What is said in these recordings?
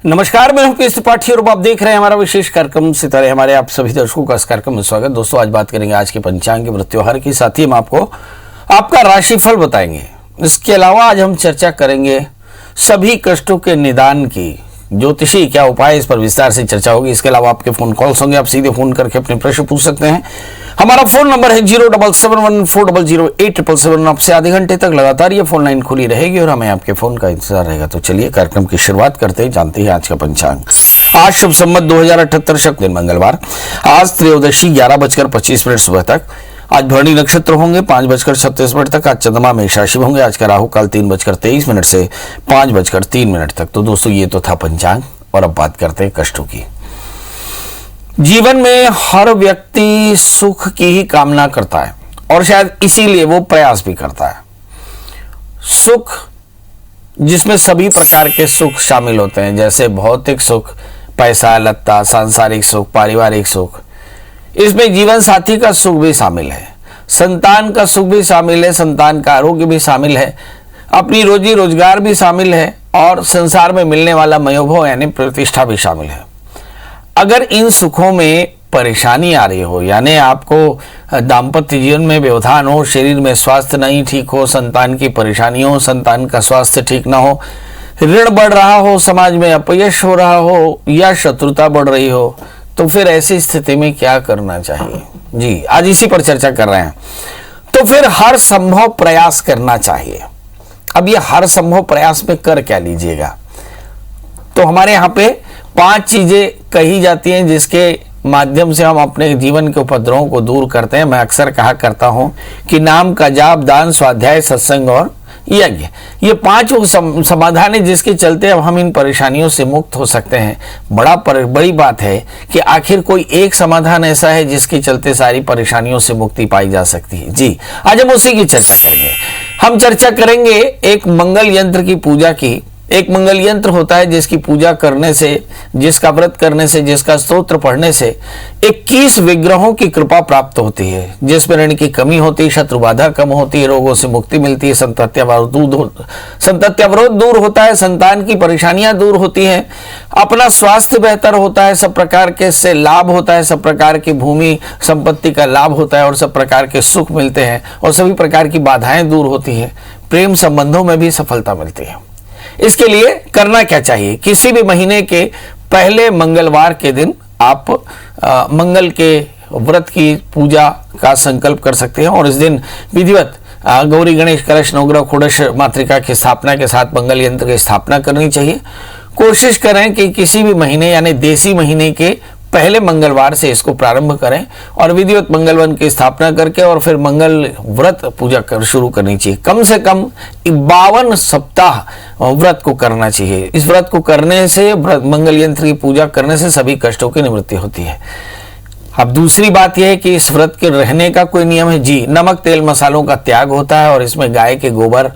नमस्कार, मैं हूं केएस त्रिपाठी और आप देख रहे हैं हमारा विशेष कार्यक्रम सितारे। हमारे आप सभी दर्शकों का इस कार्यक्रम में स्वागत। दोस्तों, आज बात करेंगे आज के पंचांग के व्रत त्योहार की, साथ ही हम आपको आपका राशिफल बताएंगे। इसके अलावा आज हम चर्चा करेंगे सभी कष्टों के निदान की ज्योतिषी क्या उपाय, इस पर विस्तार से चर्चा होगी। इसके अलावा आपके फोन कॉल्स होंगे, आप सीधे फोन करके अपने प्रश्न पूछ सकते हैं। हमारा फोन नंबर है 07714008777। आपसे आधे घंटे तक लगातार ये फोन लाइन खुली रहेगी और हमें आपके फोन का इंतजार रहेगा। तो चलिए कार्यक्रम की शुरुआत करते हैं, जानते हैं आज का पंचांग। आज शुभ संवत 2078 शक दिन मंगलवार। आज त्रयोदशी 11:25 सुबह तक। आज भरणी नक्षत्र होंगे 5:36 तक। आज चंद्रमा मेष राशि होंगे। आज का राहु काल 3:23 से 5:03 तक। तो दोस्तों, ये तो था पंचांग और अब बात करते हैं कष्टों की। जीवन में हर व्यक्ति सुख की ही कामना करता है और शायद इसीलिए वो प्रयास भी करता है। सुख जिसमें सभी प्रकार के सुख शामिल होते हैं, जैसे भौतिक सुख, पैसा, लत्ता, सांसारिक सुख, पारिवारिक सुख। इसमें जीवन साथी का सुख भी शामिल है, संतान का सुख भी शामिल है, संतान का आरोग्य भी शामिल है, अपनी रोजी रोजगार भी शामिल है और संसार में मिलने वाला मयोभव यानी प्रतिष्ठा भी शामिल है। अगर इन सुखों में परेशानी आ रही हो, यानी आपको दाम्पत्य जीवन में व्यवधान हो, शरीर में स्वास्थ्य नहीं ठीक हो, संतान की परेशानी हो, संतान का स्वास्थ्य ठीक ना हो, ऋण बढ़ रहा हो, समाज में अपयश हो रहा हो या शत्रुता बढ़ रही हो, तो फिर ऐसी स्थिति में क्या करना चाहिए? जी, आज इसी पर चर्चा कर रहे हैं। तो फिर हर संभव प्रयास करना चाहिए। अब ये हर संभव प्रयास में कर क्या लीजिएगा? तो हमारे यहाँ पे 5 चीजें कही जाती हैं जिसके माध्यम से हम अपने जीवन के उपद्रवों को दूर करते हैं। मैं अक्सर कहा करता हूं कि नाम का जाप, दान, स्वाध्याय, सत्संग और यज्ञ, ये 5 समाधान है जिसके चलते अब हम इन परेशानियों से मुक्त हो सकते हैं। बड़ी बात है कि आखिर कोई एक समाधान ऐसा है जिसके चलते सारी परेशानियों से मुक्ति पाई जा सकती है। जी, आज हम उसी की चर्चा करेंगे। हम चर्चा करेंगे एक मंगल यंत्र की पूजा की। एक मंगल यंत्र होता है जिसकी पूजा करने से, जिसका व्रत करने से, जिसका स्तोत्र पढ़ने से 21 विग्रहों की कृपा प्राप्त होती है, जिसमें ऋण की कमी होती है, शत्रु बाधा कम होती है, रोगों से मुक्ति मिलती है, संतात्यावरोध दूर होता है, संतान की परेशानियां दूर होती हैं, अपना स्वास्थ्य बेहतर होता है, सब प्रकार के से लाभ होता है, सब प्रकार की भूमि संपत्ति का लाभ होता है और सब प्रकार के सुख मिलते हैं और सभी प्रकार की बाधाएं दूर होती है, प्रेम संबंधों में भी सफलता मिलती है। इसके लिए करना क्या चाहिए? किसी भी महीने के पहले मंगलवार के दिन आप मंगल के व्रत की पूजा का संकल्प कर सकते हैं और इस दिन विधिवत गौरी गणेश कलश नवग्रह खोड़श मातृका की स्थापना के साथ मंगल यंत्र की स्थापना करनी चाहिए। कोशिश करें कि किसी भी महीने यानी देसी महीने के पहले मंगलवार से इसको प्रारंभ करें और विधिवत मंगल वन की स्थापना करके और फिर मंगल व्रत पूजा शुरू करनी चाहिए। कम से कम 52 सप्ताह व्रत को करना चाहिए। इस व्रत को करने से, मंगल यंत्र की पूजा करने से सभी कष्टों की निवृत्ति होती है। अब दूसरी बात यह है कि इस व्रत के रहने का कोई नियम है। जी, नमक, तेल, मसालों का त्याग होता है और इसमें गाय के गोबर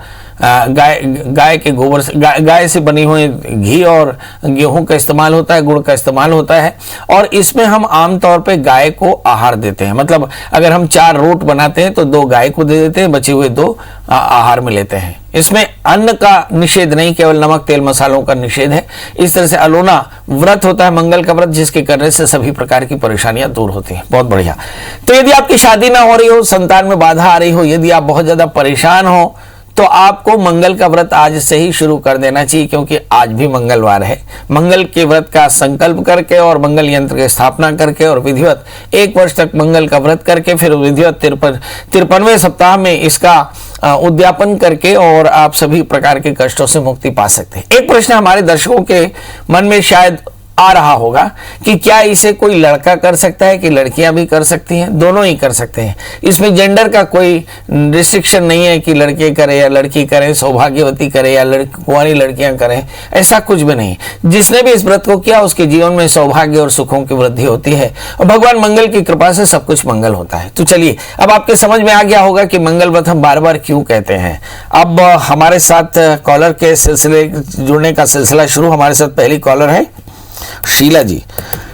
से गाय से बनी हुई घी और गेहूं का इस्तेमाल होता है, गुड़ का इस्तेमाल होता है और इसमें हम आमतौर पे गाय को आहार देते हैं। मतलब अगर हम 4 रोट बनाते हैं तो 2 गाय को दे देते हैं, बचे हुए 2 आहार में लेते हैं। इसमें अन्न का निषेध नहीं, केवल नमक, तेल, मसालों का निषेध है। इस तरह से अलोना व्रत होता है, मंगल का व्रत, जिसके करने से सभी प्रकार की परेशानियां दूर होती हैं। बहुत बढ़िया। तो यदि आपकी शादी ना हो रही हो, संतान में बाधा आ रही हो, यदि आप बहुत ज्यादा परेशान हो, तो आपको मंगल का व्रत आज से ही शुरू कर देना चाहिए, क्योंकि आज भी मंगलवार है। मंगल के व्रत का संकल्प करके और मंगल यंत्र की स्थापना करके और विधिवत 1 वर्ष तक मंगल का व्रत करके फिर विधिवत 53वें सप्ताह में इसका उद्यापन करके और आप सभी प्रकार के कष्टों से मुक्ति पा सकते हैं। एक प्रश्न हमारे दर्शकों के मन में शायद आ रहा होगा कि क्या इसे कोई लड़का कर सकता है कि लड़कियां भी कर सकती हैं? दोनों ही कर सकते हैं। इसमें जेंडर का कोई रिस्ट्रिक्शन नहीं है कि लड़के करें या लड़की करें, सौभाग्यवती करें या कुंवारी लड़कियां करें, ऐसा कुछ भी नहीं। जिसने भी इस व्रत को किया उसके जीवन में सौभाग्य और सुखों की वृद्धि होती है और भगवान मंगल की कृपा से सब कुछ मंगल होता है। तो चलिए, अब आपके समझ में आ गया होगा कि मंगल व्रत हम बार बार क्यों कहते हैं। अब हमारे साथ कॉलर के सिलसिले जुड़ने का सिलसिला शुरू। हमारे साथ पहली कॉलर है शीला जी।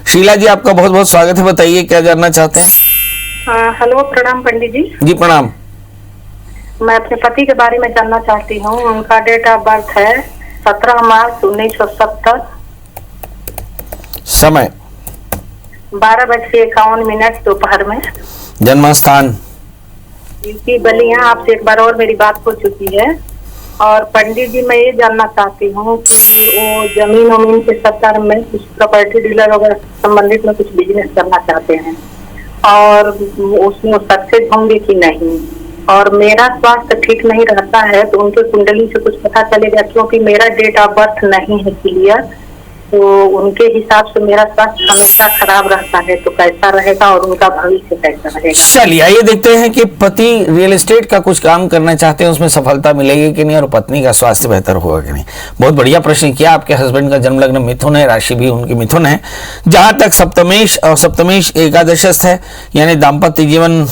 शीला जी, आपका बहुत बहुत स्वागत है। बताइए क्या जानना चाहते हैं? हेलो, प्रणाम पंडित जी। जी प्रणाम। मैं अपने पति के बारे में जानना चाहती हूँ। उनका डेट ऑफ बर्थ है 17 मार्च 1970 समय 12:51 दोपहर में। जन्म स्थान यूपी बलिया। आपसे एक बार और मेरी बात हो चुकी है। और पंडित जी, मैं ये जानना चाहती हूँ कि वो जमीन वमीन के संदर्भ में कुछ प्रॉपर्टी डीलर वगैरह संबंधित में कुछ बिजनेस करना चाहते हैं, और उसमें सक्सेस होंगे कि नहीं। और मेरा स्वास्थ्य ठीक नहीं रहता है, तो उनके कुंडली से कुछ पता चलेगा, क्योंकि मेरा डेट ऑफ बर्थ नहीं है क्लियर, तो उनके हिसाब से मेरा स्वास्थ्य हमेशा खराब रहता है, तो कैसा रहेगा और उनका भविष्य कैसा रहेगा। चलिए आइए देखते हैं कि पति रियल एस्टेट का कुछ काम करना चाहते हैं, उसमें सफलता मिलेगी कि नहीं, और पत्नी का स्वास्थ्य बेहतर होगा कि नहीं। बहुत बढ़िया प्रश्न किया। आपके हस्बैंड का जन्म लग्न मिथुन है, राशि भी उनकी मिथुन है। जहां तक सप्तमेश और सप्तमेश एकादशस्थ है, यानी दाम्पत्य जीवन,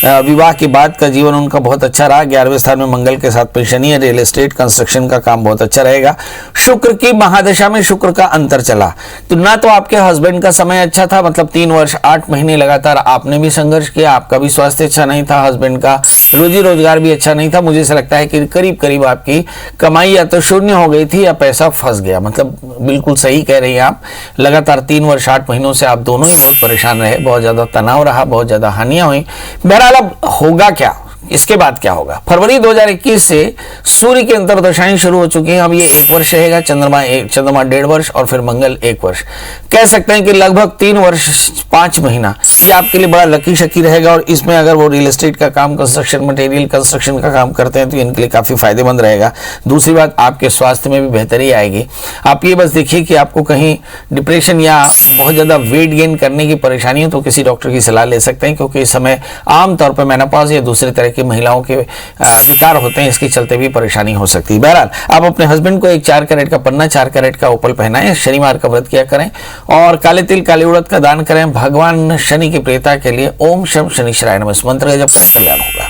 विवाह के बाद का जीवन उनका बहुत अच्छा रहा। 11वें स्थान में मंगल के साथ में शनि है। रियल एस्टेट कंस्ट्रक्शन का काम बहुत अच्छा रहेगा। शुक्र की महादशा में शुक्र का अंतर चला, तो ना तो आपके हस्बैंड का समय अच्छा था, मतलब 3 वर्ष 8 महीने लगातार आपने भी संघर्ष किया, आपका भी स्वास्थ्य अच्छा नहीं था, हस्बैंड का रोजी रोजगार भी अच्छा नहीं था। मुझे ऐसा लगता है कि करीब करीब आपकी कमाई या तो शून्य हो गई थी या पैसा फंस गया। मतलब बिल्कुल सही कह रही हैं आप। लगातार 3 वर्ष 8 महीनों से आप दोनों ही बहुत परेशान रहे, बहुत ज्यादा तनाव रहा, बहुत ज्यादा हानियां हुई। बहरहाल अब होगा क्या, इसके बाद क्या होगा? फरवरी 2021 से सूर्य की अंतर्दशाएं शुरू हो चुकी हैं। अब ये 1 वर्ष रहेगा, चंद्रमा 1.5 वर्ष और फिर मंगल 1 वर्ष। कह सकते हैं कि लगभग 3 वर्ष 5 महीना ये आपके लिए बड़ा लकी शकी रहेगा। और इसमें अगर वो रियल एस्टेट का काम, कंस्ट्रक्शन मटेरियल कंस्ट्रक्शन का काम करते हैं, तो इनके लिए काफी फायदेमंद रहेगा। दूसरी बात, आपके स्वास्थ्य में भी बेहतरी आएगी। आप ये बस देखिए कि आपको कहीं डिप्रेशन या बहुत ज्यादा वेट गेन करने की परेशानी हो तो किसी डॉक्टर की सलाह ले सकते हैं, क्योंकि इस समय आमतौर पर मेनोपॉज या दूसरे तरह की महिलाओं के विकार होते हैं, इसके चलते भी परेशानी हो सकती है। बहरहाल आप अपने हस्बैंड को एक 4 कैरेट का पन्ना, 4 कैरेट का ओपल पहनाएं, शनिवार का व्रत किया करें और काले तिल काले उड़द का दान करें। भगवान शनि की प्रियता के लिए ओम शम शनिश्चराय नमः मंत्र का जप करें, कल्याण होगा।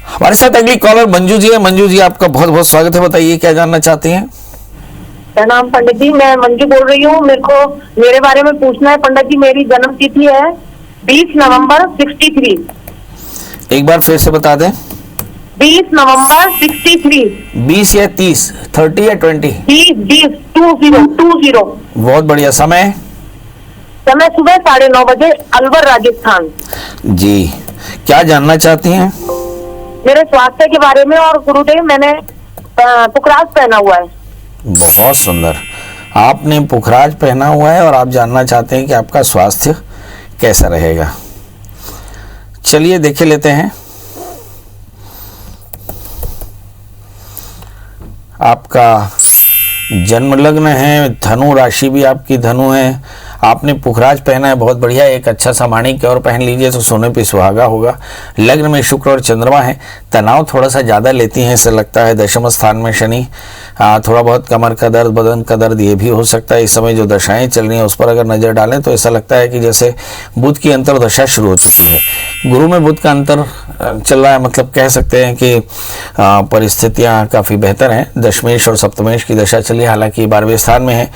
हमारे साथ अगली कॉलर मंजू जी है। मंजू जी, आपका बहुत बहुत स्वागत है। बताइए क्या जानना चाहती हैं? प्रणाम पंडित जी, मैं मंजू बोल रही हूँ। मेरे को मेरे बारे में पूछना है पंडित जी। मेरी जन्म तिथि है 20 नवंबर 63। एक बार फिर से बता दें। 20 नवंबर 63। 20 या 30, 30 या 20? 20 20। बहुत बढ़िया। समय सुबह 9:30 बजे, अलवर राजस्थान। जी, क्या जानना चाहती हैं? मेरे स्वास्थ्य के बारे में। और गुरुदेव, मैंने पुखराज पहना हुआ है। बहुत सुंदर, आपने पुखराज पहना हुआ है और आप जानना चाहते हैं कि आपका स्वास्थ्य कैसा रहेगा। चलिए देखे लेते हैं। आपका जन्म लग्न है, धनु राशि भी आपकी धनु है, आपने पुखराज पहना है, बहुत बढ़िया। एक अच्छा सा माणिक्य और पहन लीजिए तो सोने पे सुहागा होगा। लग्न में शुक्र और चंद्रमा है। तनाव थोड़ा सा ज़्यादा लेती हैं ऐसा लगता है। दशम स्थान में शनि, थोड़ा बहुत कमर का दर्द, बदन का दर्द ये भी हो सकता है। इस समय जो दशाएं चल रही हैं उस पर अगर नज़र डालें तो ऐसा लगता है कि जैसे बुध की अंतर्दशा शुरू हो चुकी है। गुरु में बुध का अंतर चल रहा है, मतलब कह सकते हैं कि परिस्थितियाँ काफ़ी बेहतर हैं। दशमेश और सप्तमेश की दशा चली, हालांकि 12वें स्थान में है,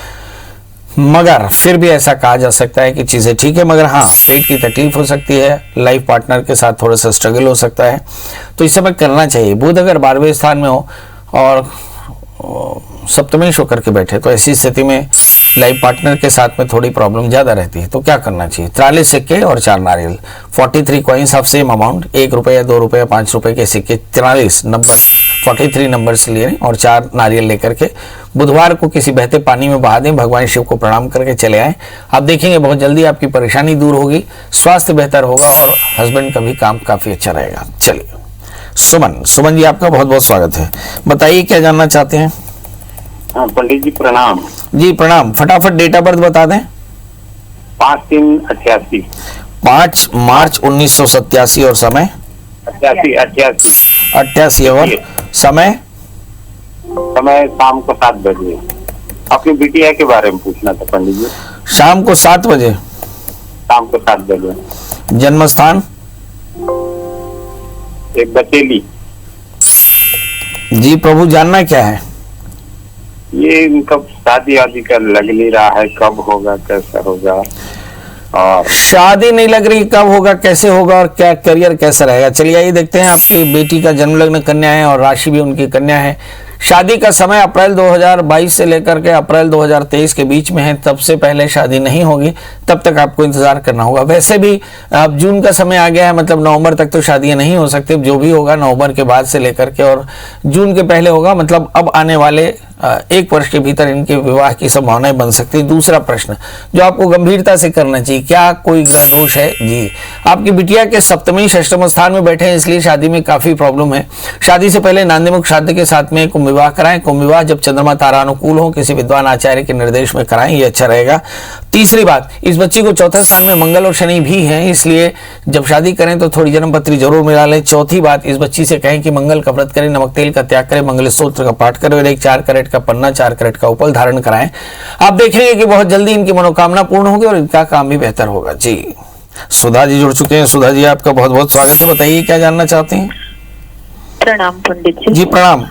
मगर फिर भी ऐसा कहा जा सकता है कि चीज़ें ठीक है। मगर हाँ, पेट की तकलीफ हो सकती है, लाइफ पार्टनर के साथ थोड़ा सा स्ट्रगल हो सकता है, तो इस समय करना चाहिए। बुध अगर 12वें स्थान में हो और सप्तमेश होकर के बैठे तो ऐसी स्थिति में लाइफ पार्टनर के साथ में थोड़ी प्रॉब्लम ज़्यादा रहती है। तो क्या करना चाहिए? 43 सिक्के और 4 नारियल, 43 कॉइन्स ऑफ सेम अमाउंट, 1 रुपये, 2 रुपये, 5 रुपये के सिक्के 43 नंबर 43 नंबर से लिए और 4 नारियल लेकर के बुधवार को किसी बहते पानी में बहा दें। भगवान शिव को प्रणाम करके चले आएँ। आप देखेंगे बहुत जल्दी आपकी परेशानी दूर होगी, स्वास्थ्य बेहतर होगा और हस्बैंड का भी काम काफ़ी अच्छा रहेगा। चलिए सुमन जी, आपका बहुत बहुत स्वागत है। बताइए क्या जानना चाहते हैं? पंडित जी प्रणाम। जी प्रणाम। फटाफट डेट ऑफ बर्थ बता दें। 5/3/88। 5 मार्च 1987 और समय 88 और समय शाम को 7 बजे। अपनी बिटिया के बारे में पूछना था पंडित जी। शाम को 7 बजे। शाम को 7 बजे। जन्म स्थान एक बचेली। जी प्रभु, जानना क्या है? ये इनका शादी आदि का लग नहीं रहा है, कब होगा कैसा होगा? और शादी नहीं लग रही, कब होगा कैसे होगा और क्या करियर कैसा रहेगा? चलिए आइए देखते हैं। आपकी बेटी का जन्म लग्न कन्या है और राशि भी उनकी कन्या है। शादी का समय अप्रैल 2022 से लेकर के अप्रैल 2023 के बीच में है, तब से पहले शादी नहीं होगी, तब तक आपको इंतजार करना होगा। वैसे भी अब जून का समय आ गया है, मतलब नवंबर तक तो शादियां नहीं हो सकती, जो भी होगा नवंबर के बाद से लेकर के और जून के पहले होगा, मतलब अब आने वाले 1 वर्ष के भीतर इनके विवाह की संभावनाएं बन सकती है। दूसरा प्रश्न जो आपको गंभीरता से करना चाहिए, क्या कोई ग्रह दोष है? जी, आपकी बिटिया के सप्तमी षष्ठम स्थान में बैठे हैं, इसलिए शादी में काफी प्रॉब्लम है। शादी से पहले नांदीमुख श्राद्ध के साथ में कुंभ विवाह कराएं। कुंभ विवाह जब चंद्रमा तारा अनुकूल हो, किसी विद्वान आचार्य के निर्देश में कराएं, ये अच्छा रहेगा। तीसरी बात, इस बच्ची को चौथे स्थान में मंगल और शनि भी हैं, इसलिए जब शादी करें तो थोड़ी जन्म पत्री जरूर मिला लें। चौथी बात, इस बच्ची से कहें कि मंगल का व्रत करें, नमक तेल का त्याग करें, मंगल स्तोत्र का पाठ करें और एक 4 कैरेट का पन्ना, 4 कैरेट का उपल धारण कराएं। आप देखेंगे कि बहुत जल्दी इनकी मनोकामना पूर्ण होगी और इनका काम भी बेहतर होगा। जी, सुधा जी जुड़ चुके हैं। सुधा जी, आपका बहुत बहुत स्वागत है, बताइए क्या जानना चाहते हैं? प्रणाम पंडित जी। जी प्रणाम।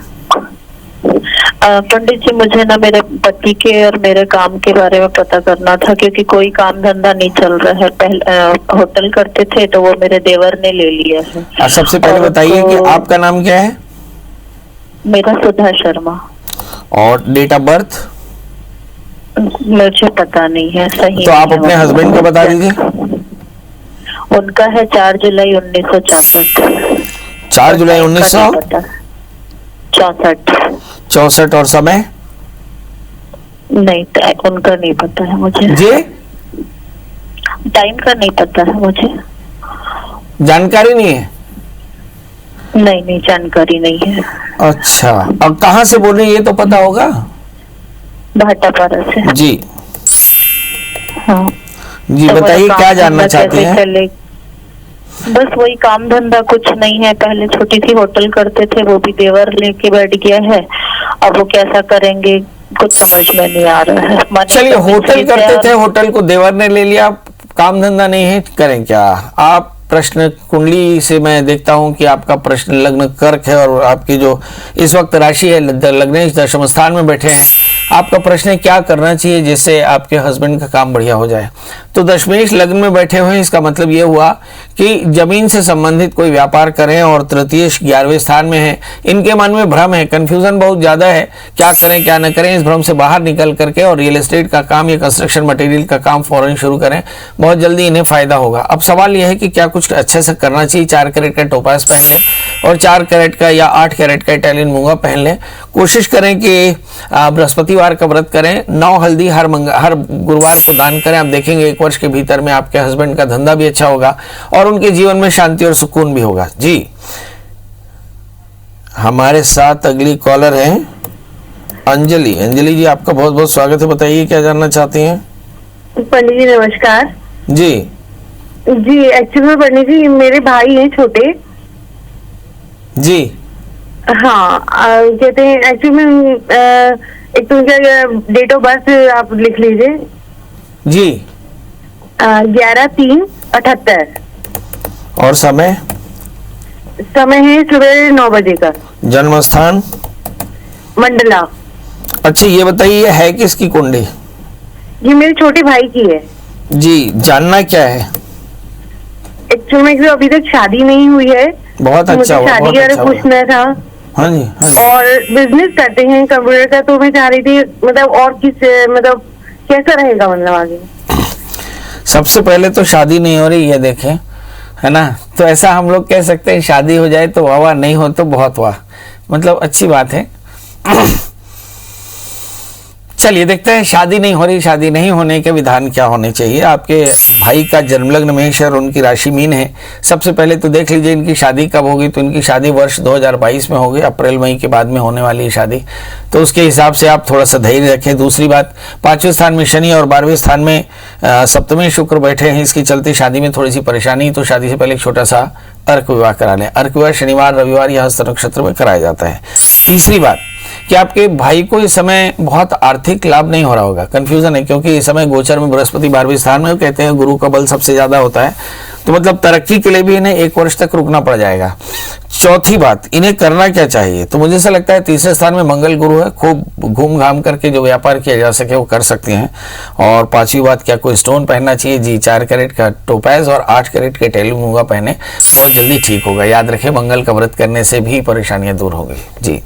पंडित जी, मुझे ना मेरे पति के और मेरे काम के बारे में पता करना था, क्योंकि कोई काम धंधा नहीं चल रहा है। पहले होटल करते थे तो वो मेरे देवर ने ले लिया है। सबसे पहले बताइए कि आपका नाम क्या है? मेरा सुधा शर्मा। और डेट ऑफ बर्थ? मुझे पता नहीं है सही। तो आप अपने हस्बैंड का बता दीजिए। उनका है 4 जुलाई 1964। 4 जुलाई 1964। और समय? नहीं, उनका नहीं पता है मुझे। जी, टाइम का नहीं पता है मुझे। जानकारी नहीं है? नहीं, जानकारी नहीं है। अच्छा, अब कहाँ से बोल रही है ये तो पता होगा? भाटापारा से। जी हाँ जी, तो बताइए क्या जानना चाहते हैं? बस वही काम धंधा कुछ नहीं है। पहले छोटी सी होटल करते थे, वो भी देवर लेके बैठ गया है। अब वो कैसा करेंगे कुछ समझ में नहीं आ रहा है। चलिए, होटल करते थे, होटल को देवर ने ले लिया, काम धंधा नहीं है, करें क्या? आप प्रश्न कुंडली से मैं देखता हूं कि आपका प्रश्न लग्न कर्क है और आपकी जो इस वक्त राशि है लग्नेश दशम स्थान में बैठे हैं। आपका प्रश्न है क्या करना चाहिए जिससे आपके हस्बैंड का काम बढ़िया हो जाए। तो दशमेश लग्न में बैठे हुए हैं, इसका मतलब ये हुआ कि जमीन से संबंधित कोई व्यापार करें और तृतीय 11वें स्थान में है। इनके मन में भ्रम है, कंफ्यूजन बहुत ज्यादा है, क्या करें क्या न करें। इस भ्रम से बाहर निकल करके और रियल एस्टेट का काम या कंस्ट्रक्शन मटेरियल का काम फौरन शुरू करें, बहुत जल्दी इन्हें फायदा होगा। अब सवाल यह है कि क्या कुछ अच्छे से करना चाहिए। 4 कैरेट का टोपाज पहन लें और 4 कैरेट का या 8 कैरेट का इटालियन मूंगा पहन लें। कोशिश करें कि बृहस्पतिवार का व्रत करें, 9 हल्दी हर गुरुवार को दान करें। आप देखेंगे 1 वर्ष के भीतर में आपके हस्बैंड का धंधा भी अच्छा होगा और उनके जीवन में शांति और सुकून भी होगा। जी, हमारे साथ अगली कॉलर है अंजलि। अंजलि जी, आपका बहुत बहुत स्वागत है, बताइए क्या जानना चाहती हैं? पंडित जी नमस्कार। जी जी, एक्चुअली पंडित जी मेरे भाई हैं छोटे। जी हाँ, कहते हैं एक्चुअली एक तो क्या डेट ऑफ बर्थ आप लिख लीजिए। जी 11/3/78। और समय? समय है सुबह 9 बजे का। जन्म स्थान? मंडला। अच्छा, ये बताइए ये है किसकी कुंडली? ये मेरे छोटे भाई की है। जी, जानना क्या है? एक्चुअली में अभी तक शादी नहीं हुई है। बहुत मुझे अच्छा हुआ, शादी बहुत के बारे अच्छा में हुआ। पूछना था। हाँ जी, हाँ जी। और बिजनेस करते हैं कंप्यूटर का, तो मैं चाह रही थी मतलब और किस मतलब कैसा रहेगा मतलब आगे। सबसे पहले तो शादी नहीं हो रही है, देखें, है ना, तो ऐसा हम लोग कह सकते हैं शादी हो जाए तो वाह वाह, नहीं हो तो बहुत वाह, मतलब अच्छी बात है। चलिए देखते हैं शादी नहीं हो रही, शादी नहीं होने के विधान क्या होने चाहिए। आपके भाई का जन्म लग्न मेष और उनकी राशि मीन है। सबसे पहले तो देख लीजिए इनकी शादी कब होगी। तो इनकी शादी वर्ष 2022 में होगी, अप्रैल मई के बाद में होने वाली है शादी, तो उसके हिसाब से आप थोड़ा सा धैर्य रखें। दूसरी बात, 5वें स्थान में शनि और 12वें स्थान में सप्तमी शुक्र बैठे हैं, इसके चलते शादी में थोड़ी सी परेशानी। तो शादी से पहले एक छोटा सा अर्क विवाह करा लें। अर्क विवाह शनिवार रविवार या हस्त नक्षत्र में कराया जाता है। तीसरी बात कि आपके भाई को इस समय बहुत आर्थिक लाभ नहीं हो रहा होगा, कंफ्यूजन है, क्योंकि इस समय गोचर में बृहस्पति 12वें स्थान में, कहते हैं गुरु का बल सबसे ज्यादा होता है, तो मतलब तरक्की के लिए भी इन्हें 1 वर्ष तक रुकना पड़ जाएगा। चौथी बात, इन्हें करना क्या चाहिए, तो मुझे ऐसा लगता है 3रे स्थान में मंगल गुरु है, खूब घूम घाम करके जो व्यापार किया जा सके वो कर सकते हैं। और 5वीं बात, क्या कोई स्टोन पहनना चाहिए? जी, 4 कैरेट का टोपैज और 8 कैरेट के टेली मूंगा पहने, बहुत जल्दी ठीक होगा। याद रखें, मंगल का व्रत करने से भी परेशानियां दूर होगी। जी,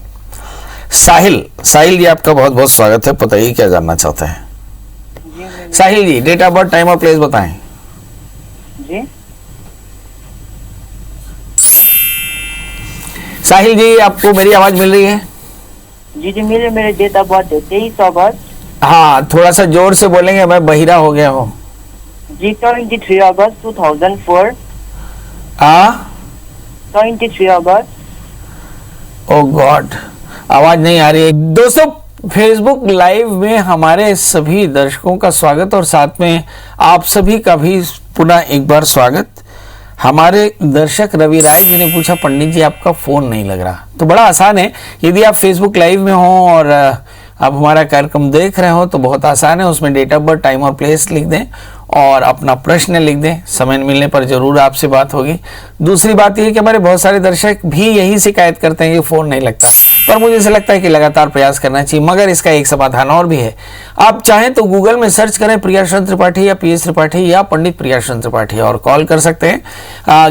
साहिल साहिल जी, आपका बहुत बहुत स्वागत है। बताइए क्या जानना चाहते हैं। साहिल जी, डेट ऑफ बर्थ, टाइम और प्लेस बताएं। जी साहिल जी, आपको मेरी आवाज मिल रही है? जी जी मेरे डेट ऑफ बर्थ है 23 अगस्त। हाँ, थोड़ा सा जोर से बोलेंगे, मैं बहिरा हो गया हूँ। जी 23 अगस्त 2004। हाँ, 23 अगस्त। ओ गॉड, आवाज नहीं आ रही है। दोस्तों, फेसबुक लाइव में हमारे सभी दर्शकों का स्वागत और साथ में आप सभी का भी पुनः एक बार स्वागत। हमारे दर्शक रवि राय जी ने पूछा, पंडित जी आपका फोन नहीं लग रहा। तो बड़ा आसान है, यदि आप फेसबुक लाइव में हो और आप हमारा कार्यक्रम देख रहे हो तो बहुत आसान है, उसमें डेट ऑफ बर्थ, टाइम और प्लेस लिख दें और अपना प्रश्न लिख दें। समय मिलने पर जरूर आपसे बात होगी। दूसरी बात यह है कि हमारे बहुत सारे दर्शक भी यही शिकायत करते हैं कि फोन नहीं लगता, पर मुझे ऐसा लगता है कि लगातार प्रयास करना चाहिए। मगर इसका एक समाधान और भी है। आप चाहें तो गूगल में सर्च करें प्रियाशरण त्रिपाठी या पीएस त्रिपाठी या पंडित प्रियाशरण त्रिपाठी और कॉल कर सकते हैं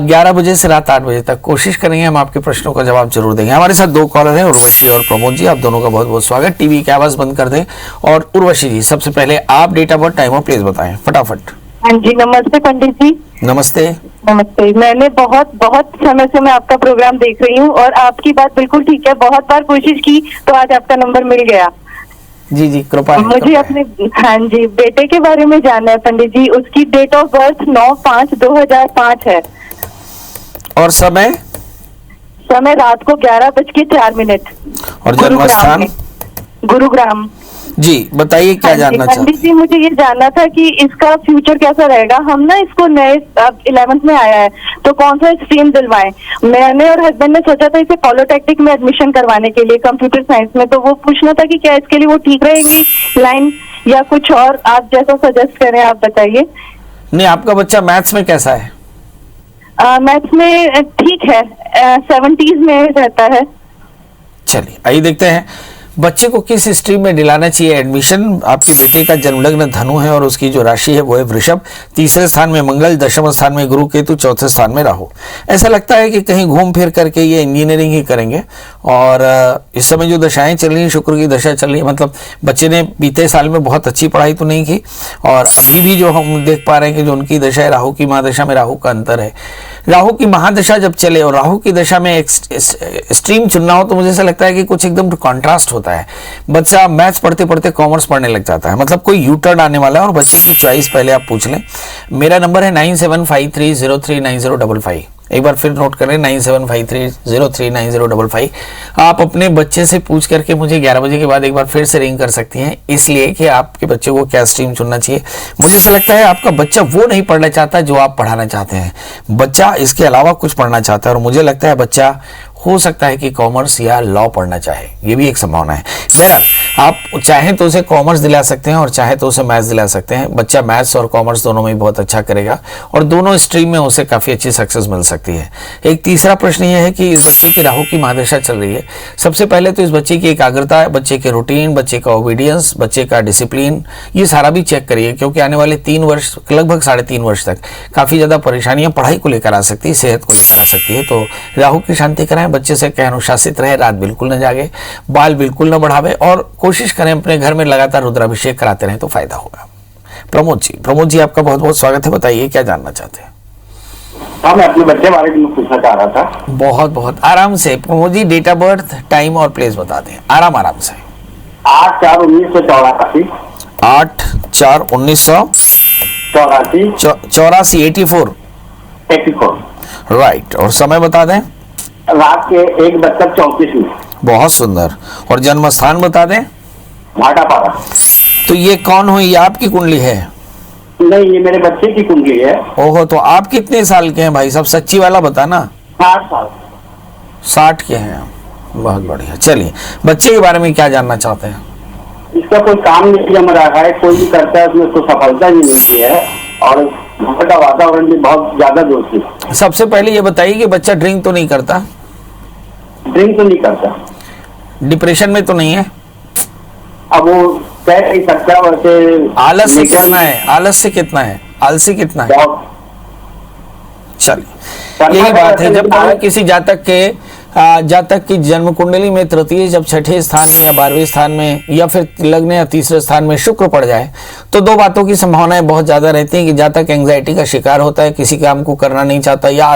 11 बजे से रात 8 बजे तक। कोशिश करेंगे, हम आपके प्रश्नों का जवाब जरूर देंगे। हमारे साथ दो कॉलर हैं, उर्वशी और प्रमोद जी। आप दोनों का बहुत बहुत स्वागत। टीवी की आवाज बंद कर दें। और उर्वशी जी, सबसे पहले आप डेट ऑफ बर्थ, टाइम और प्लेस बताएं फटाफट। हाँ जी, नमस्ते पंडित जी। नमस्ते। नमस्ते। मैंने बहुत समय से मैं आपका प्रोग्राम देख रही हूँ और आपकी बात बिल्कुल ठीक है। बहुत बार कोशिश की तो आज आपका नंबर मिल गया। जी जी, कृपा है, मुझे कृपा है। अपने हाँ जी बेटे के बारे में जानना है पंडित जी। उसकी डेट ऑफ बर्थ 9/5/2005 है और समय रात को 11:04। और जन्म स्थान? गुरुग्राम। जी बताइए क्या हाँ जी, जानना चाहते पंडित जी मुझे ये जानना था कि इसका फ्यूचर कैसा रहेगा। हम ना इसको नए 11th में आया है तो कौन सा स्ट्रीम दिलवाएं। मैंने और हस्बैंड ने सोचा था इसे पॉलिटेक्निक में एडमिशन करवाने के लिए, कंप्यूटर साइंस में। तो वो पूछना था कि क्या इसके लिए वो ठीक रहेगी लाइन या कुछ और। आप जैसा सजेस्ट करें आप बताइए। नहीं, आपका बच्चा मैथ्स में कैसा है? मैथ्स में ठीक है, 70s में रहता है। चलिए आइए देखते हैं बच्चे को किस स्ट्रीम में दिलाना चाहिए एडमिशन। आपके बेटे का जन्मलग्न धनु है और उसकी जो राशि है वो है वृषभ। तीसरे स्थान में मंगल, दशम स्थान में गुरु केतु, चौथे स्थान में राहु। ऐसा लगता है कि कहीं घूम फिर करके ये इंजीनियरिंग ही करेंगे। और इस समय जो दशाएं चल रही हैं, शुक्र की दशा चल रही है, मतलब बच्चे ने बीते साल में बहुत अच्छी पढ़ाई तो नहीं की और अभी भी जो हम देख पा रहे हैं कि जो उनकी दशा है, राहु की महादशा में राहु का अंतर है। राहु की महादशा जब चले और राहु की दशा में एक स्ट्रीम चुनना हो तो मुझे ऐसा लगता है कि कुछ एकदम कॉन्ट्रास्ट होता है। बच्चा मैथ्स पढ़ते पढ़ते कॉमर्स पढ़ने लग जाता है, मतलब कोई यू टर्न आने वाला है। और बच्चे की चॉइस पहले आप पूछ लें। मेरा नंबर है 9753039055। एक बार फिर नोट करें, 9753039055। आप अपने बच्चे से पूछ करके मुझे 11 बजे के बाद एक बार फिर से रिंग कर सकती हैं, इसलिए कि आपके बच्चे को क्या स्ट्रीम चुनना चाहिए। मुझे ऐसा लगता है आपका बच्चा वो नहीं पढ़ना चाहता जो आप पढ़ाना चाहते हैं। बच्चा इसके अलावा कुछ पढ़ना चाहता है और मुझे लगता है बच्चा हो सकता है कि कॉमर्स या लॉ पढ़ना चाहे, ये भी एक संभावना है। बहरहाल आप चाहें तो उसे कॉमर्स दिला सकते हैं और चाहे तो उसे मैथ्स दिला सकते हैं। बच्चा मैथ्स और कॉमर्स दोनों में बहुत अच्छा करेगा और दोनों स्ट्रीम में उसे काफ़ी अच्छी सक्सेस मिल सकती है। एक तीसरा प्रश्न यह है कि इस बच्चे की राहु की महादशा चल रही है। सबसे पहले तो इस बच्चे की एकाग्रता, बच्चे के रूटीन, बच्चे का ओबीडियंस, बच्चे का डिसिप्लिन, ये सारा भी चेक करिए, क्योंकि आने वाले 3 वर्ष, लगभग 3.5 वर्ष तक काफ़ी ज़्यादा परेशानियां पढ़ाई को लेकर आ सकती है, सेहत को लेकर आ सकती है। तो राहु की शांति कराएं, बच्चे से कहें अनुशासित रहे, रात बिल्कुल न जागे, बाल बिल्कुल न बढ़ावे और कोशिश करें अपने घर में लगातार रुद्राभिषेक कराते रहें तो फायदा होगा। प्रमोद जी आपका बहुत बहुत स्वागत है। बताइए क्या जानना चाहते हैं। हाँ, मैं अपने बच्चे बारे में पूछना चाह रहा था। बहुत आराम से Pramod ji, date of birth, time और प्लेस बता दें, आराम से। 8/4/1984। 8/4/1984। 84 राइट। और समय बता दें। रात के 1:34। बहुत सुंदर। और जन्म स्थान बता दें। भाटापारा। तो ये कौन हुई, ये आपकी कुंडली है? नहीं, ये मेरे बच्चे की कुंडली है। ओहो, तो आप कितने साल के हैं भाई साहब, सच्ची वाला बताना। 60 साल। 60 के हैं। बहुत बढ़िया। चलिए, बच्चे के बारे में क्या जानना चाहते हैं? इसका कोई काम नहीं जम रहा है, कोई भी करता है उसमें उसको सफलता नहीं मिलती है और घर का वातावरण भी बहुत ज्यादा दोषी है। सबसे पहले ये बताइए कि बच्चा ड्रिंक तो नहीं करता? ड्रिंक तो नहीं करता। डिप्रेशन में तो नहीं है? अब वो कह नहीं सकता वैसे। आलस से कितना है? आलसी कितना है? बहुत। चलिए, यही बात है। जब तक किसी जातक के जातक की जन्म कुंडली में तृतीय जब छठे स्थान में या 12वें स्थान में या फिर लग्न या तीसरे स्थान में शुक्र पड़ जाए तो दो बातों की संभावनाएं बहुत ज्यादा रहती हैं कि जातक एंग्जाइटी का शिकार होता है, किसी काम को करना नहीं चाहता, या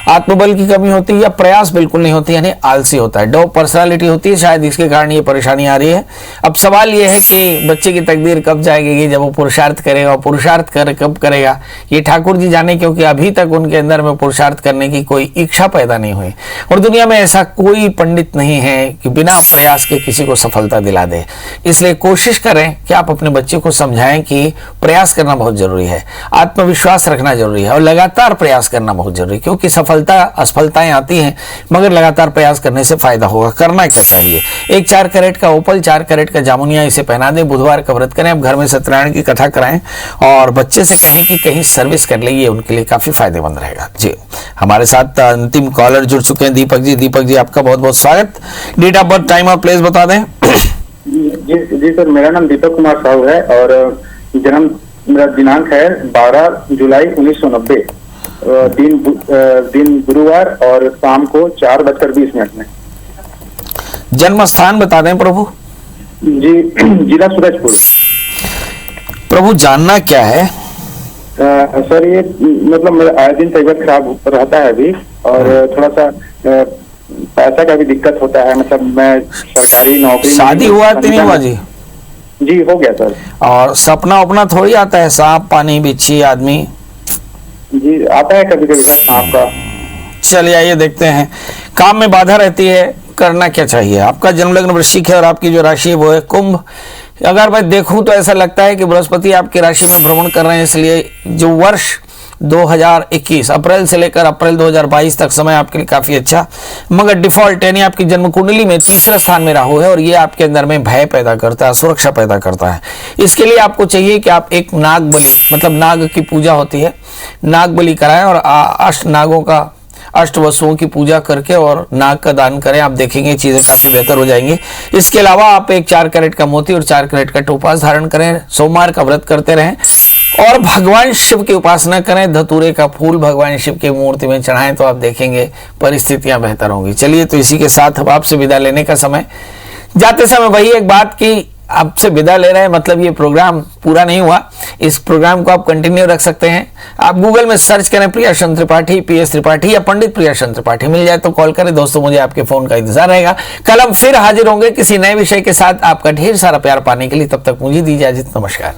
आत्मबल की कमी होती है, या प्रयास बिल्कुल नहीं होती, यानी आलसी होता है, डो पर्सनालिटी होती है, शायद इसके कारण ये परेशानी आ रही है। अब सवाल ये है कि बच्चे की तकदीर कब जाएगी जब वो पुरुषार्थ करेगा, और पुरुषार्थ कब करेगा ये ठाकुर जी जाने, क्योंकि अभी तक उनके अंदर में पुरुषार्थ करने की कोई इच्छा पैदा नहीं हुई। और दुनिया में ऐसा कोई पंडित नहीं है कि बिना प्रयास के किसी को सफलता दिला दे। इसलिए कोशिश करें कि आप अपने बच्चे को समझाएं कि प्रयास करना बहुत जरूरी है, आत्मविश्वास रखना जरूरी है और लगातार प्रयास करना बहुत जरूरी है, क्योंकि असफलताएं आती हैं मगर लगातार प्रयास करने से फायदा होगा। करना क्या चाहिए, एक 4 कैरेट का ओपल, 4 कैरेट का जामुनिया इसे पहना दें, बुधवार का व्रत करें, अब घर में सत्यनारायण की कथा कराएं और बच्चे से कहें कि कहीं सर्विस कर ले, ये उनके लिए काफी फायदेमंद रहेगा। जी हमारे साथ अंतिम कॉलर जुड़ चुके हैं, दीपक जी। दीपक जी आपका बहुत बहुत स्वागत। डेट ऑफ बर्थ, टाइम और प्लेस बता दें। जी सर, मेरा नाम दीपक कुमार साहू है और जन्म मेरा दिनांक है 12 जुलाई 1990, दिन गुरुवार और शाम को 4:20 में। जन्म स्थान बता दें प्रभु। जी जिला सूरजपुर। प्रभु जानना क्या है? सर ये मतलब मेरा आए दिन तबीयत खराब रहता है अभी और थोड़ा सा पैसा का भी दिक्कत होता है, मतलब मैं सरकारी नौकरी। शादी हुआ कि नहीं हुआ जी? जी हो गया सर। और सपना उपना थोड़ी आता है, सांप पानी बिच्छी आदमी? जी आता है कभी कभी सर आपका। चलिए आइए देखते हैं। काम में बाधा रहती है, करना क्या चाहिए? आपका जन्म लग्न वृश्चिक है और आपकी जो राशि है वो है कुंभ। अगर मैं देखूं तो ऐसा लगता है कि बृहस्पति आपकी राशि में भ्रमण कर रहे हैं, इसलिए जो वर्ष 2021 अप्रैल से लेकर अप्रैल 2022 तक समय आपके लिए काफी अच्छा, मगर डिफॉल्ट यानी आपकी जन्म कुंडली में तीसरे स्थान में राहु है और ये आपके अंदर में भय पैदा करता है, सुरक्षा पैदा करता है। इसके लिए आपको चाहिए कि आप एक नाग बलि, मतलब नाग की पूजा होती है, नाग बलि कराएं और अष्ट नागों का, अष्ट वसुओं की पूजा करके और नाग का दान करें। आप देखेंगे चीजें काफी बेहतर हो जाएंगी। इसके अलावा आप एक 4 कैरेट का मोती और 4 कैरेट का टोपाज धारण करें, सोमवार का व्रत करते रहें और भगवान शिव की उपासना करें। धतूरे का फूल भगवान शिव की मूर्ति में चढ़ाएं तो आप देखेंगे परिस्थितियां बेहतर होंगी। चलिए तो इसी के साथ अब आपसे विदा लेने का समय। जाते समय वही एक बात की आपसे विदा ले रहे हैं, मतलब ये प्रोग्राम पूरा नहीं हुआ, इस प्रोग्राम को आप कंटिन्यू रख सकते हैं। आप गूगल में सर्च करें प्रियाशंकर त्रिपाठी, PS त्रिपाठी या पंडित प्रियाशंकर त्रिपाठी, मिल जाए तो कॉल करें। दोस्तों मुझे आपके फोन का इंतजार रहेगा। कल हम फिर हाजिर होंगे किसी नए विषय के साथ आपका ढेर सारा प्यार पाने के लिए। तब तक मुझे दीजिए इजाजत, नमस्कार।